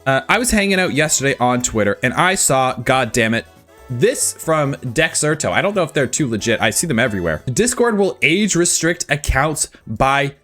I was hanging out yesterday on Twitter and I saw, god damn it, this from Dexerto. I don't know if they're too legit. I see them everywhere. Discord will age restrict accounts by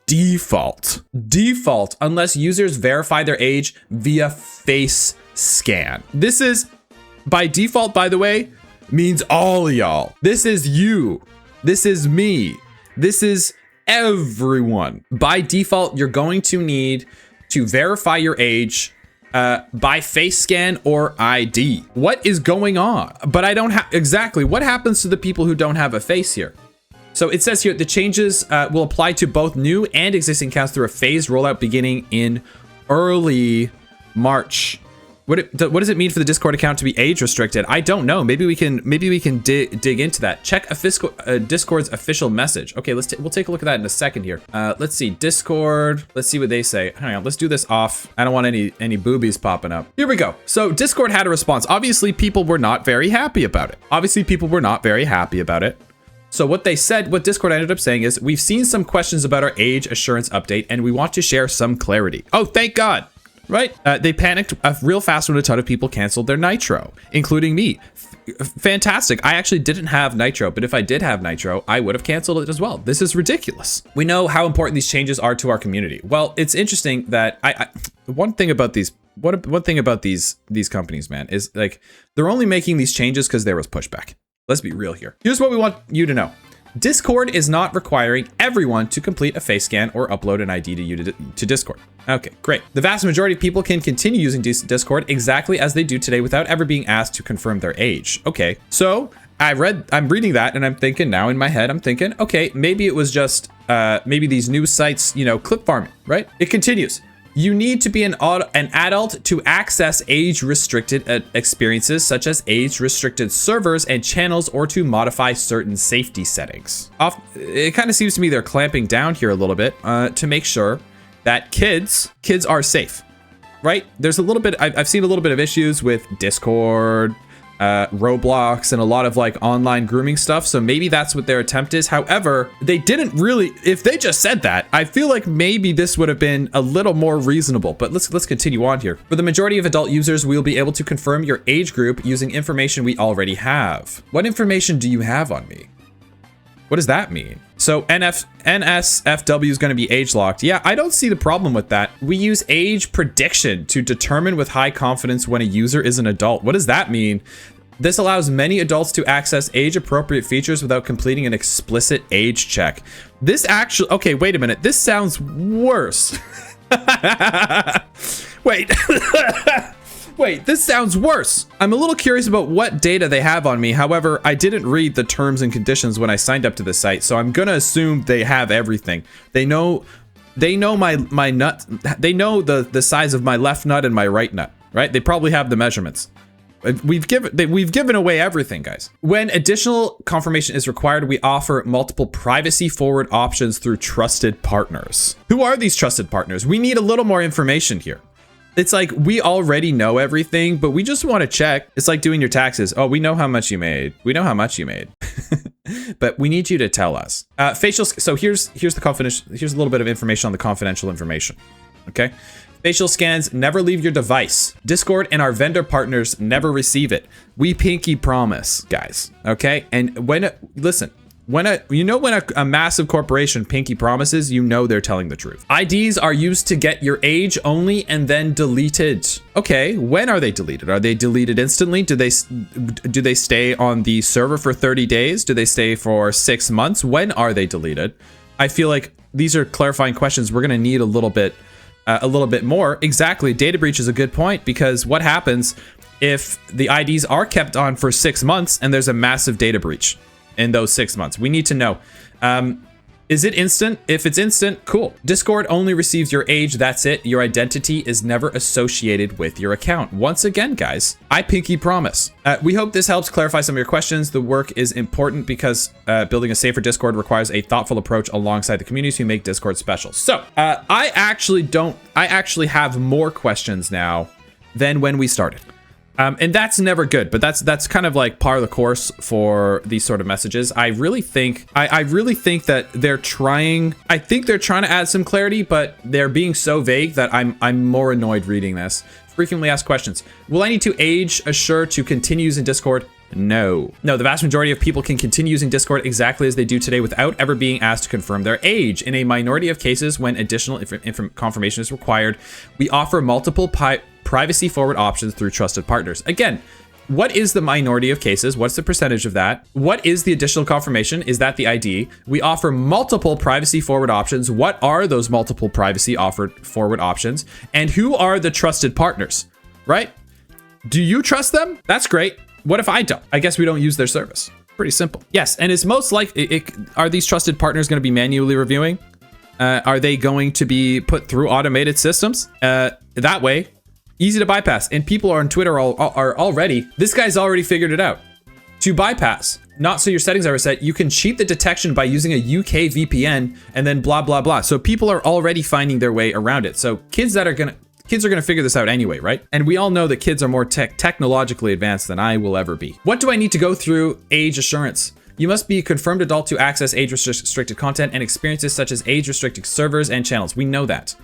default. Default, unless users verify their age via face scan. This is, by default, by the way, means all y'all. This is you. This is me. This is everyone. By default, you're going to need to verify your age by face scan or ID. What is going on? But I don't have exactly what happens to the people who don't have a face here. So it says here the changes will apply to both new and existing accounts through a phased rollout beginning in early March. What does it mean for the Discord account to be age restricted? I don't know. Maybe we can dig into that. Check Discord's official message. Okay, we'll take a look at that in a second here. Let's see Discord. Let's see what they say. Hang on, let's do this off. I don't want any boobies popping up. Here we go. So Discord had a response. Obviously, people were not very happy about it. So what they said, what Discord ended up saying is, we've seen some questions about our age assurance update, and we want to share some clarity. Oh, thank God. Right? They panicked real fast when a ton of people canceled their Nitro, including me. Fantastic. I actually didn't have Nitro, but if I did have Nitro, I would have canceled it as well. This is ridiculous. We know how important these changes are to our community. Well, it's interesting that one thing about these companies, man, is like they're only making these changes because there was pushback. Let's be real here. Here's what we want you to know. Discord is not requiring everyone to complete a face scan or upload an ID to Discord. Okay, great. The vast majority of people can continue using Discord exactly as they do today without ever being asked to confirm their age. Okay, so I'm reading that and I'm thinking now in my head, I'm thinking, okay, maybe it was just, maybe these news sites, clip farming, right? It continues. You need to be an adult to access age-restricted experiences such as age-restricted servers and channels or to modify certain safety settings. It kind of seems to me they're clamping down here a little bit to make sure that kids are safe, right? There's a little bit, I've seen a little bit of issues with Discord, Roblox, and a lot of like online grooming stuff. So maybe that's what their attempt is. However, they didn't really, if they just said that, I feel like maybe this would have been a little more reasonable, but let's continue on here. For the majority of adult users, we'll be able to confirm your age group using information we already have. What information do you have on me? What does that mean? So NSFW is going to be age locked. Yeah, I don't see the problem with that. We use age prediction to determine with high confidence when a user is an adult. What does that mean? This allows many adults to access age appropriate features without completing an explicit age check. This actually, okay, wait a minute. This sounds worse. Wait. Wait, this sounds worse. I'm a little curious about what data they have on me. However, I didn't read the terms and conditions when I signed up to the site, so I'm gonna assume they have everything. They know my nut. They know the size of my left nut and my right nut, right? They probably have the measurements. We've given away everything, guys. When additional confirmation is required, we offer multiple privacy forward options through trusted partners. Who are these trusted partners? We need a little more information here. It's like we already know everything, but we just want to check. It's like doing your taxes. Oh, we know how much you made. We know how much you made. But we need you to tell us. Facial. So here's the confidential. Here's a little bit of information on the confidential information. Okay. Facial scans never leave your device. Discord and our vendor partners never receive it. We pinky promise, guys. Okay. And listen. When a massive corporation pinky promises, you know they're telling the truth. IDs are used to get your age only and then deleted. Okay, when are they deleted? Are they deleted instantly? Do they stay on the server for 30 days? Do they stay for 6 months? When are they deleted? I feel like these are clarifying questions. We're gonna need a little bit more. Exactly, data breach is a good point, because what happens if the IDs are kept on for 6 months and there's a massive data breach in those 6 months? We need to know. Is it instant? If it's instant, cool. Discord only receives your age, that's it. Your identity is never associated with your account. Once again, guys, I pinky promise. We hope this helps clarify some of your questions. The work is important because building a safer Discord requires a thoughtful approach alongside the communities who make Discord special. So I actually have more questions now than when we started. And that's never good, but that's kind of like par the course for these sort of messages. I really think that they're trying to add some clarity, but they're being so vague that I'm more annoyed reading this. Frequently asked questions. Will I need to age assure to continue using Discord? No. No, the vast majority of people can continue using Discord exactly as they do today without ever being asked to confirm their age. In a minority of cases, when additional confirmation is required, we offer multiple privacy forward options through trusted partners. Again, what is the minority of cases? What's the percentage of that? What is the additional confirmation? Is that the ID? We offer multiple privacy forward options. What are those multiple privacy forward options? And who are the trusted partners, right? Do you trust them? That's great. What if I don't? I guess we don't use their service. Pretty simple. Yes, and it's most likely, are these trusted partners going to be manually reviewing? Are they going to be put through automated systems? That way, easy to bypass. And people on Twitter are already, this guy's already figured it out. To bypass, not so your settings are reset, you can cheat the detection by using a UK VPN and then blah, blah, blah. So people are already finding their way around it. So kids are going to figure this out anyway, right? And we all know that kids are more technologically advanced than I will ever be. What do I need to go through age assurance? You must be a confirmed adult to access age-restricted content and experiences such as age-restricted servers and channels. We know that.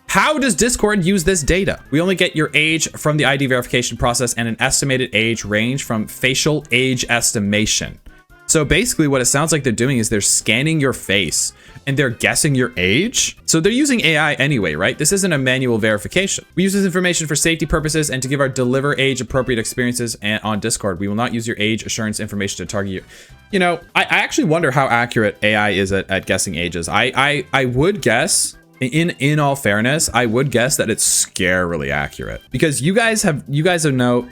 How does Discord use this data? We only get your age from the ID verification process and an estimated age range from facial age estimation. So basically what it sounds like they're doing is they're scanning your face and they're guessing your age. So they're using AI anyway, right? This isn't a manual verification. We use this information for safety purposes and to give our deliver age appropriate experiences on Discord. We will not use your age assurance information to target you. You know, I actually wonder how accurate AI is at guessing ages. I would guess, in all fairness, I would guess that it's scarily accurate because you guys know,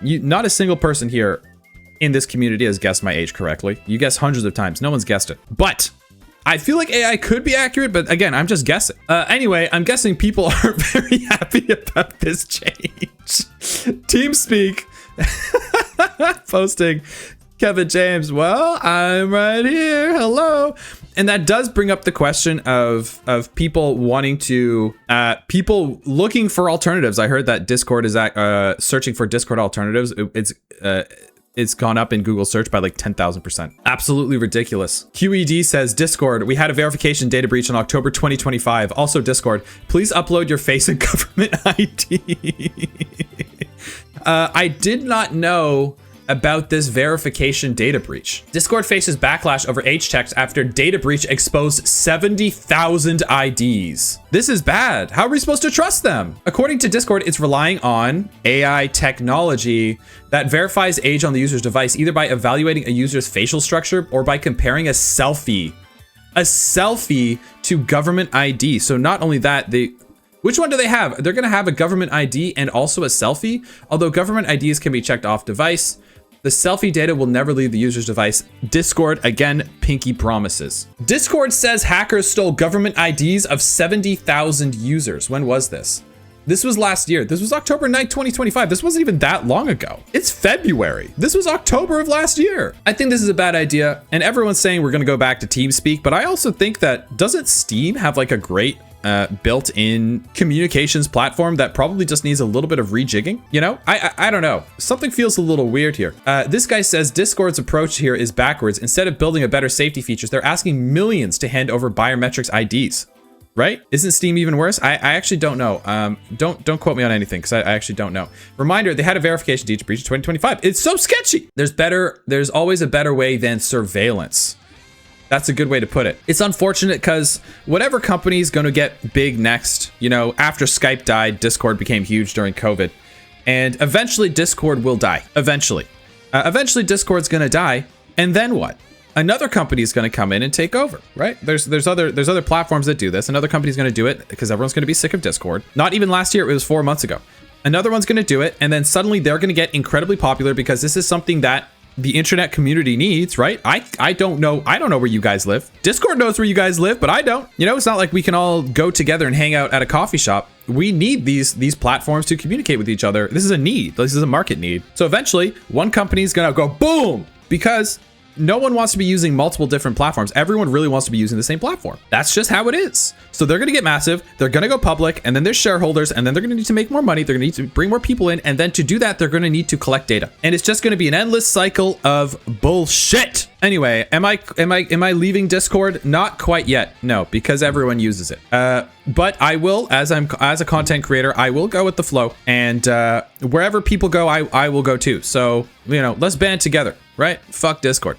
not a single person here in this community has guessed my age correctly. You guessed hundreds of times. No one's guessed it. But I feel like AI could be accurate, but again, I'm just guessing. Anyway, I'm guessing people are very happy about this change. TeamSpeak posting Kevin James, well, I'm right here. Hello. And that does bring up the question of people wanting to, people looking for alternatives. I heard that Discord is searching for Discord alternatives. It's gone up in Google search by like 10,000%. Absolutely ridiculous. QED says, Discord, we had a verification data breach in October 2025. Also Discord, please upload your face and government ID. I did not know about this verification data breach. Discord faces backlash over age checks after data breach exposed 70,000 IDs. This is bad. How are we supposed to trust them? According to Discord, it's relying on AI technology that verifies age on the user's device, either by evaluating a user's facial structure or by comparing a selfie to government ID. So not only that, which one do they have? They're gonna have a government ID and also a selfie. Although government IDs can be checked off device, the selfie data will never leave the user's device. Discord, again, pinky promises. Discord says hackers stole government IDs of 70,000 users. When was this? This was last year. This was October 9th, 2025. This wasn't even that long ago. It's February. This was October of last year. I think this is a bad idea. And everyone's saying we're gonna go back to TeamSpeak, but I also think that, doesn't Steam have like a great built-in communications platform that probably just needs a little bit of rejigging? You know, I don't know. Something feels a little weird here. This guy says Discord's approach here is backwards. Instead of building a better safety features, they're asking millions to hand over biometrics IDs. Right? Isn't Steam even worse? I actually don't know. Don't quote me on anything because I actually don't know. Reminder, they had a verification data breach in 2025. It's so sketchy. There's always a better way than surveillance. That's a good way to put it. It's unfortunate because whatever company is going to get big next, you know, after Skype died, Discord became huge during COVID. And eventually Discord will die. Eventually Discord's going to die. And then what? Another company is going to come in and take over, right? There's other platforms that do this. Another company's going to do it because everyone's going to be sick of Discord. Not even last year, it was 4 months ago. Another one's going to do it. And then suddenly they're going to get incredibly popular because this is something that the internet community needs, right? I don't know where you guys live. Discord knows where you guys live, but I don't. You know, it's not like we can all go together and hang out at a coffee shop. We need these platforms to communicate with each other. This is a need. This is a market need. So eventually, one company's gonna go boom because no one wants to be using multiple different platforms. Everyone really wants to be using the same platform. That's just how it is. So they're going to get massive. They're going to go public, and then there's shareholders, and then they're going to need to make more money. They're going to need to bring more people in. And then to do that, they're going to need to collect data. And it's just going to be an endless cycle of bullshit. Anyway, am I leaving Discord? Not quite yet. No, because everyone uses it. But I will, as a content creator, I will go with the flow, and wherever people go, I will go too. So, let's band together, right? Fuck Discord.